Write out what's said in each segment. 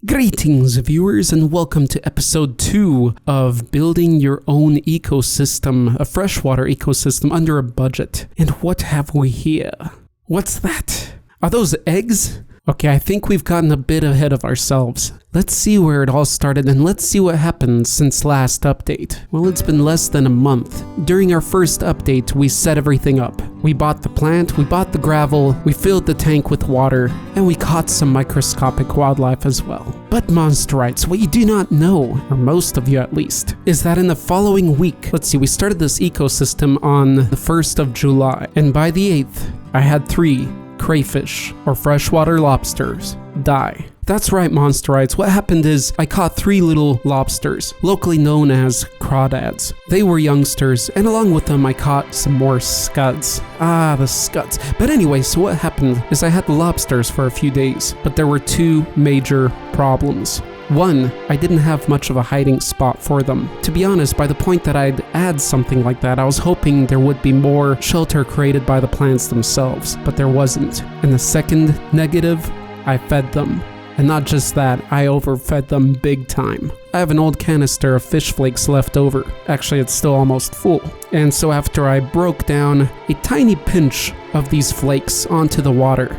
Greetings viewers and welcome to episode 2 of building your own ecosystem, a freshwater ecosystem under a budget. And what have we here? What's that? Are those eggs? Okay, I think we've gotten a bit ahead of ourselves. Let's see where it all started and let's see what happened since last update. Well, it's been less than a month. During our first update, we set everything up. We bought the plant, we bought the gravel, we filled the tank with water, and we caught some microscopic wildlife as well. But Monsterites, what you do not know, or most of you at least, is that in the following week, let's see, we started this ecosystem on the 1st of July, and by the 8th, I had 3 crayfish, or freshwater lobsters, die. That's right, Monsterites. What happened is I caught 3 little lobsters, locally known as crawdads. They were youngsters, and along with them I caught some more scuds. Ah, the scuds. But anyway, so what happened is I had the lobsters for a few days, but there were 2 major problems. One, I didn't have much of a hiding spot for them. To be honest, by the point that I'd add something like that, I was hoping there would be more shelter created by the plants themselves, but there wasn't. And the second negative, I fed them. And not just that, I overfed them big time. I have an old canister of fish flakes left over. Actually, it's still almost full. And so after I broke down a tiny pinch of these flakes onto the water,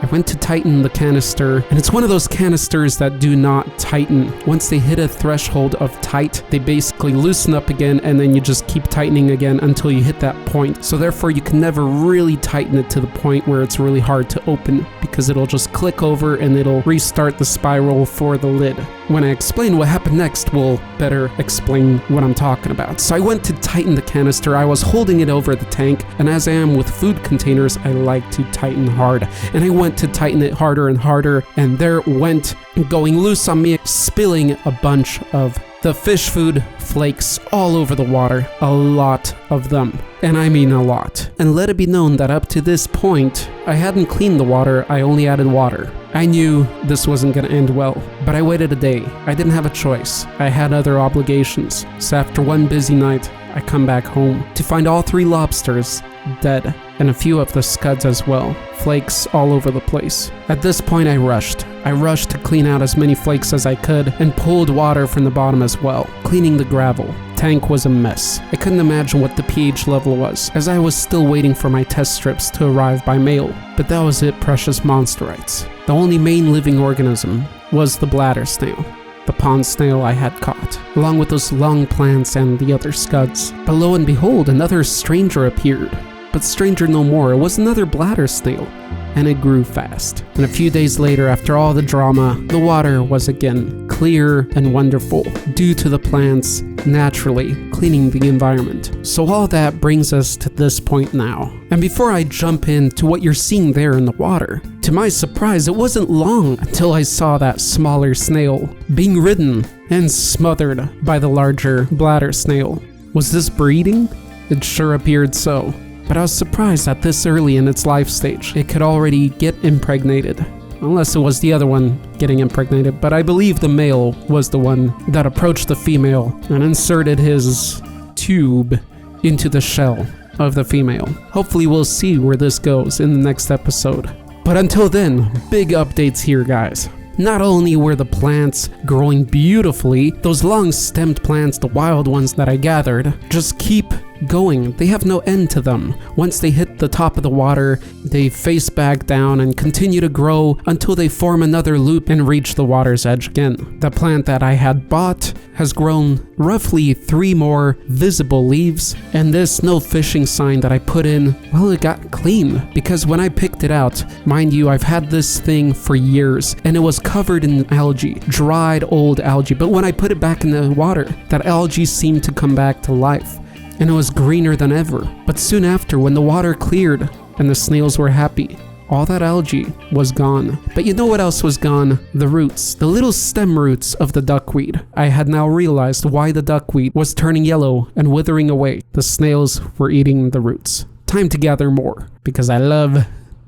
I went to tighten the canister, and it's one of those canisters that do not tighten. Once they hit a threshold of tight, they basically loosen up again, and then you just keep tightening again until you hit that point. So therefore, you can never really tighten it to the point where it's really hard to open, because it'll just click over and it'll restart the spiral for the lid. When I explain what happened next, we'll better explain what I'm talking about. So I went to tighten the canister. I was holding it over the tank, and as I am with food containers, I like to tighten hard. And I went to tighten it harder and harder, and there it went, going loose on me, spilling a bunch of the fish food flakes all over the water. A lot of them. And I mean a lot. And let it be known that up to this point, I hadn't cleaned the water, I only added water. I knew this wasn't going to end well, but I waited a day. I didn't have a choice. I had other obligations. So after one busy night, I come back home to find all 3 lobsters dead, and a few of the scuds as well, flakes all over the place. At this point I rushed. I rushed to clean out as many flakes as I could and pulled water from the bottom as well, cleaning the gravel. Tank was a mess. I couldn't imagine what the pH level was, as I was still waiting for my test strips to arrive by mail. But that was it, precious Monsterites. The only main living organism was the bladder snail, the pond snail I had caught, along with those long plants and the other scuds. But lo and behold, another stranger appeared. But stranger no more, it was another bladder snail, and it grew fast. And a few days later, after all the drama, the water was again clear and wonderful due to the plants naturally cleaning the environment. So all that brings us to this point now. And before I jump into what you're seeing there in the water, to my surprise, it wasn't long until I saw that smaller snail being ridden and smothered by the larger bladder snail. Was this breeding? It sure appeared so. But I was surprised that this early in its life stage, it could already get impregnated. Unless it was the other one getting impregnated, but I believe the male was the one that approached the female and inserted his tube into the shell of the female. Hopefully we'll see where this goes in the next episode. But until then, big updates here, guys. Not only were the plants growing beautifully, those long-stemmed plants, the wild ones that I gathered, just keep going. They have no end to them. Once they hit the top of the water, they face back down and continue to grow until they form another loop and reach the water's edge again. The plant that I had bought has grown roughly 3 more visible leaves, and this no fishing sign that I put in, well, it got clean, because when I picked it out, mind you, I've had this thing for years, and it was covered in algae, dried old algae, but when I put it back in the water, that algae seemed to come back to life, and it was greener than ever. But soon after, when the water cleared and the snails were happy, all that algae was gone. But you know what else was gone? The roots, the little stem roots of the duckweed. I had now realized why the duckweed was turning yellow and withering away. The snails were eating the roots. Time to gather more, because I love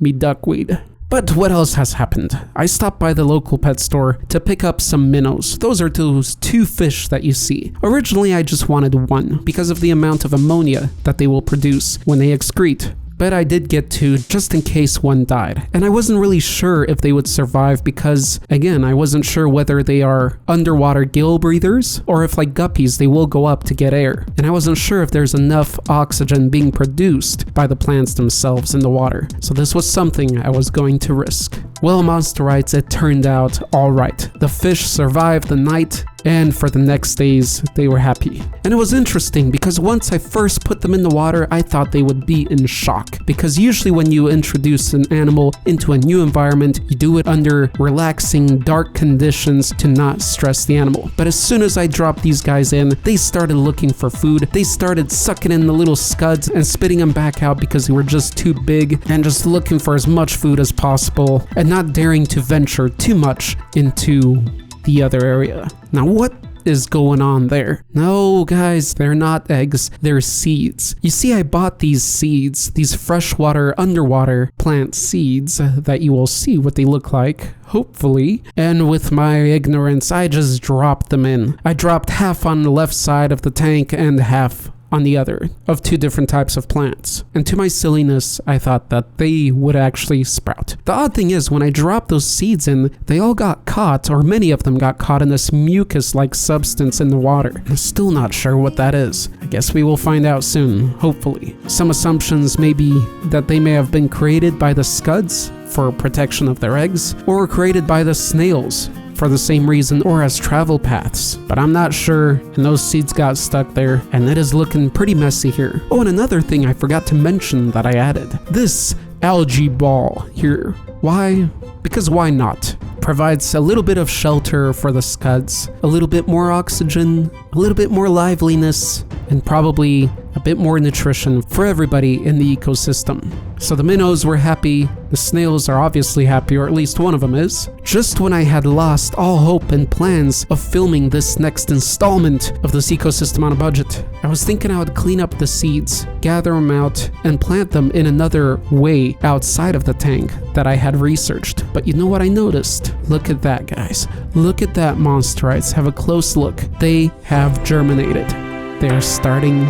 me duckweed. But what else has happened? I stopped by the local pet store to pick up some minnows. Those are those 2 fish that you see. Originally I just wanted 1 because of the amount of ammonia that they will produce when they excrete. but I did get 2 just in case one died. And I wasn't really sure if they would survive because, again, I wasn't sure whether they are underwater gill breathers or if, like guppies, they will go up to get air. And I wasn't sure if there's enough oxygen being produced by the plants themselves in the water. So this was something I was going to risk. Well, Monsterites, it turned out all right. The fish survived the night, and for the next days, they were happy. And it was interesting because once I first put them in the water, I thought they would be in shock. Because usually when you introduce an animal into a new environment, you do it under relaxing, dark conditions to not stress the animal. But as soon as I dropped these guys in, they started looking for food. They started sucking in the little scuds and spitting them back out because they were just too big, and just looking for as much food as possible and not daring to venture too much into the other area. Now what is going on there? No, guys, they're not eggs, they're seeds. You see, I bought these seeds, these freshwater, underwater plant seeds that you will see what they look like, hopefully. And with my ignorance, I just dropped them in. I dropped half on the left side of the tank and half on the other, of 2 different types of plants. And to my silliness, I thought that they would actually sprout. The odd thing is, when I dropped those seeds in, they all got caught, or many of them got caught in this mucus-like substance in the water. I'm still not sure what that is. I guess we will find out soon, hopefully. Some assumptions may be that they may have been created by the scuds for protection of their eggs, or created by the snails for the same reason, or as travel paths, but I'm not sure, and those seeds got stuck there, and it is looking pretty messy here. Oh, and another thing I forgot to mention that I added, this algae ball here. Why? Because why not? Provides a little bit of shelter for the scuds, a little bit more oxygen, a little bit more liveliness, and probably a bit more nutrition for everybody in the ecosystem. So the minnows were happy, the snails are obviously happy, or at least one of them is. Just when I had lost all hope and plans of filming this next installment of this ecosystem on a budget, I was thinking I would clean up the seeds, gather them out, and plant them in another way outside of the tank that I had researched. But you know what I noticed? Look at that, guys. Look at that, Monsterites. Have a close look. They have germinated. They are starting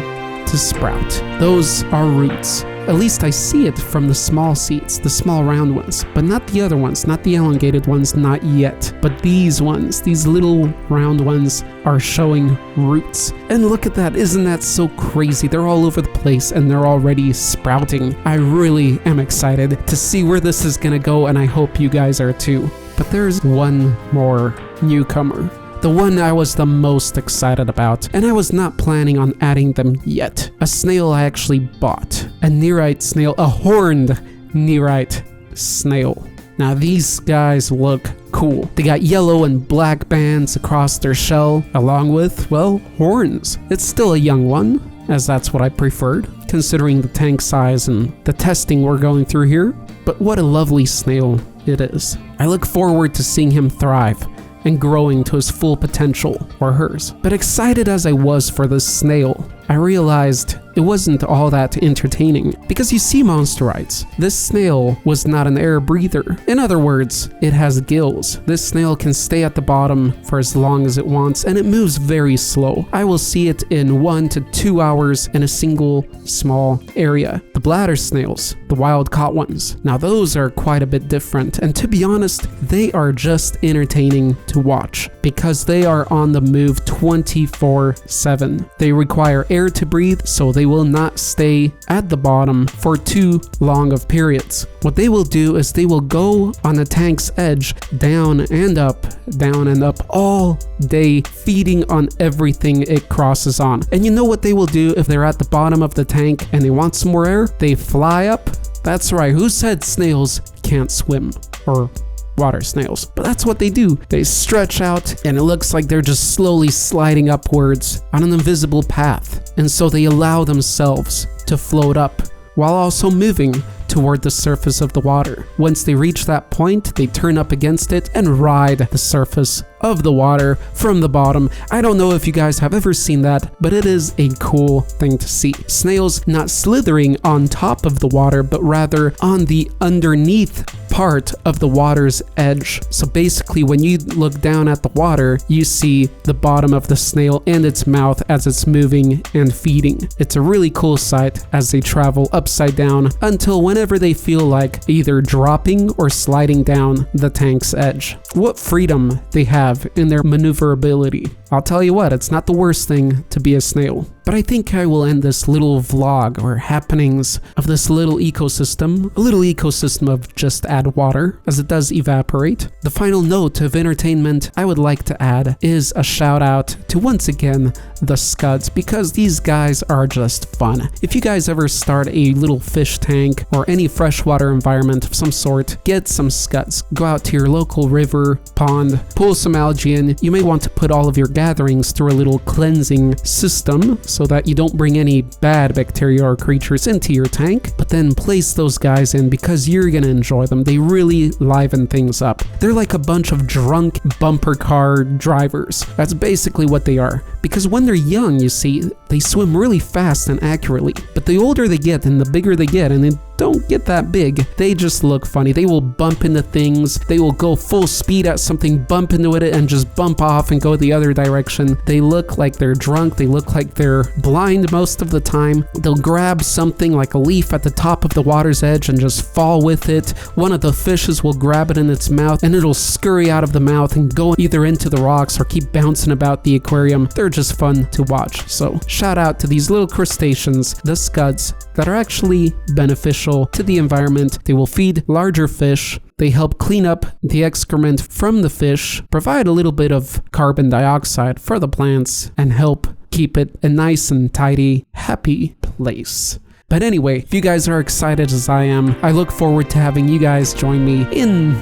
to sprout. Those are roots. At least I see it from the small seeds, the small round ones, but not the other ones, not the elongated ones, not yet. But these ones, these little round ones, are showing roots. And look at that, isn't that so crazy? They're all over the place and they're already sprouting. I really am excited to see where this is gonna go, and I hope you guys are too. But there's one more newcomer. The one I was the most excited about, and I was not planning on adding them yet. A snail I actually bought. A nerite snail, a horned nerite snail. Now these guys look cool. They got yellow and black bands across their shell, along with, well, horns. It's still a young one, as that's what I preferred, considering the tank size and the testing we're going through here. But what a lovely snail it is. I look forward to seeing him thrive and growing to his full potential, or hers. But excited as I was for this snail, I realized it wasn't all that entertaining. Because you see, Monsterites, this snail was not an air breather. In other words, it has gills. This snail can stay at the bottom for as long as it wants, and it moves very slow. I will see it in 1 to 2 hours in a single small area. The bladder snails, the wild caught ones, now those are quite a bit different, and to be honest, they are just entertaining to watch because they are on the move 24/7. They require air to breathe, so they will not stay at the bottom for too long of periods. What they will do is they will go on the tank's edge, down and up all day, feeding on everything it crosses on. And you know what they will do if they're at the bottom of the tank and they want some more air? They fly up. That's right, who said snails can't swim? Or water snails. But that's what they do. They stretch out and it looks like they're just slowly sliding upwards on an invisible path. And so they allow themselves to float up while also moving toward the surface of the water. Once they reach that point, they turn up against it and ride the surface of the water from the bottom. I don't know if you guys have ever seen that, but it is a cool thing to see. Snails not slithering on top of the water, but rather on the underneath part of the water's edge. So basically, when you look down at the water, you see the bottom of the snail and its mouth as it's moving and feeding. It's a really cool sight as they travel upside down until whenever they feel like either dropping or sliding down the tank's edge. What freedom they have in their maneuverability. I'll tell you what, it's not the worst thing to be a snail. But I think I will end this little vlog or happenings of this little ecosystem of just add water, as it does evaporate. The final note of entertainment I would like to add is a shout out to, once again, the scuds, because these guys are just fun. If you guys ever start a little fish tank or any freshwater environment of some sort, get some scuds. Go out to your local river, pond, pull some algae in. You may want to put all of your gatherings through a little cleansing system so that you don't bring any bad bacteria or creatures into your tank, but then place those guys in because you're gonna enjoy them. They really liven things up. They're like a bunch of drunk bumper car drivers. That's basically what they are. Because when they're young, you see, they swim really fast and accurately. But the older they get and the bigger they get, and they don't get that big, they just look funny. They will bump into things. They will go full speed at something, bump into it, and just bump off and go the other direction. They look like they're drunk. They look like they're blind most of the time. They'll grab something like a leaf at the top of the water's edge and just fall with it. One of the fishes will grab it in its mouth and it'll scurry out of the mouth and go either into the rocks or keep bouncing about the aquarium. They're just fun to watch. So shout out to these little crustaceans, the scuds, that are actually beneficial to the environment. They will feed larger fish. They help clean up the excrement from the fish, provide a little bit of carbon dioxide for the plants, and help keep it a nice and tidy, happy place. But anyway, if you guys are excited as I am, I look forward to having you guys join me in,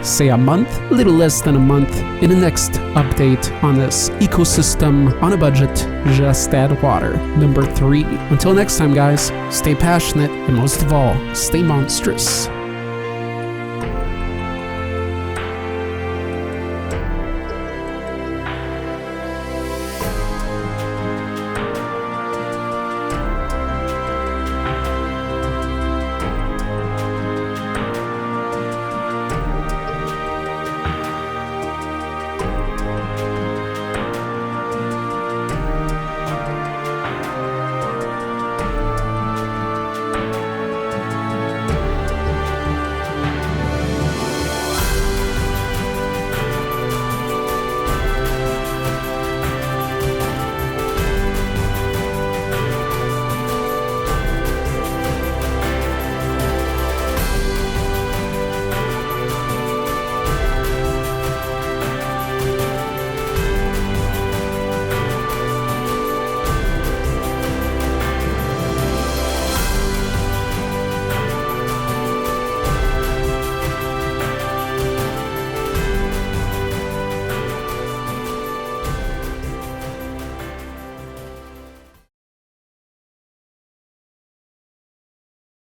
say a month? A little less than a month, in the next update on this ecosystem on a budget, just add water, number 3. Until next time, guys, stay passionate, and most of all, stay monstrous.